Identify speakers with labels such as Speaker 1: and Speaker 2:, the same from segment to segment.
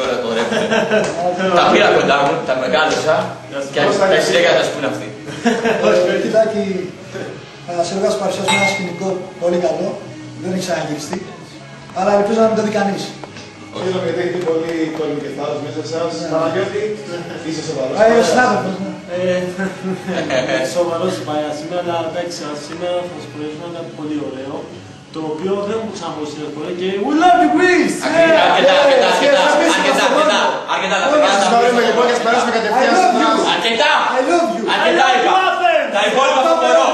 Speaker 1: Τώρα το ρεύμα. Τα πήρα κοντά μου, τα μεγάλωσα και τα συνέχεια θα σπούν αυτοί.
Speaker 2: Κοιτάκι, σε έργα παρουσιάζουμε ένα σκηνικό πολύ καλό, δεν έχει ξαναγυριστεί, αλλά ελπίζω να μην το δει κανείς.
Speaker 3: Χαίρομαι γιατί έχετε πολύ κόλλημα και θάρρος μέσα σας. Παναγιώτη, είσαι σοβαρός.
Speaker 2: Ο συνάδελφος, ναι.
Speaker 4: Σοβαρός πάει σήμερα, αλλά εντάξει, σήμερα θα σας προηγήσουμε κάτι πολύ ωραίο, το οποίο δεν έχω ξαναπώ στις φορές και We love you Greece!
Speaker 1: Αρκετά.
Speaker 3: Συγχωρούμε λοιπόν και ας περάσουμε κατευθείαν στην φράση.
Speaker 1: Αρκετά!
Speaker 2: I love you!
Speaker 1: Αρκετά είπα! Τα υπόλοιπα θα μπορώ!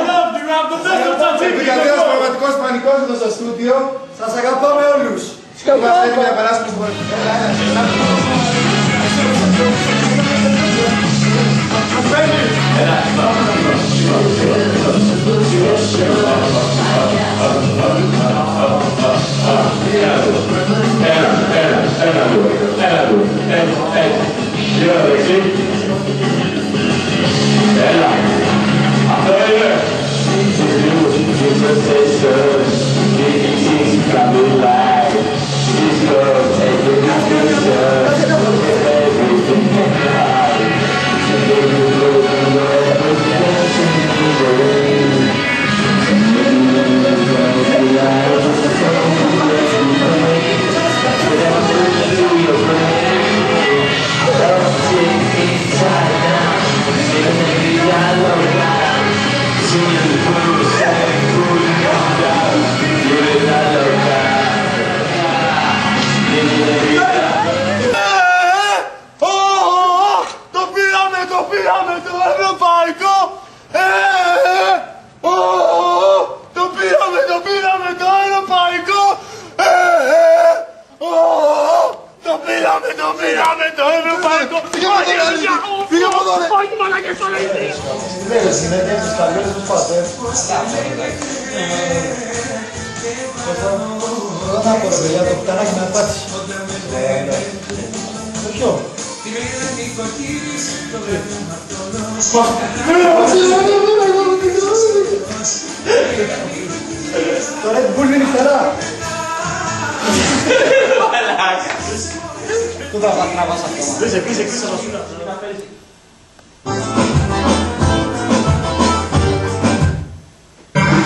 Speaker 3: Επικρατείας πραγματικός πανικός εδώ στο στούντιο.
Speaker 2: Σας αγαπάμε όλους!
Speaker 3: Είμαστε έτοιμοι να περάσουμε στην πορεία.
Speaker 4: Το ευρωπαϊκό! Το πήραμε το ευρωπαϊκό! Το πήραμε το ευρωπαϊκό!
Speaker 3: Φύγε από εδώ ρε!
Speaker 4: Όχι μαλάκες τώρα είναι!
Speaker 2: Λέει, συνέχεια τις καλιές τους πατέρ. Πρώτα να πω ρε παιδιά, το πουτανάκι με απάτησε. Με ποιο? Τώρα την πουλ είναι φτερά.
Speaker 1: Μαλάκα.
Speaker 2: Πού θα τραβάς αυτό?
Speaker 4: Κλείσε, κλείσε, κλείσε,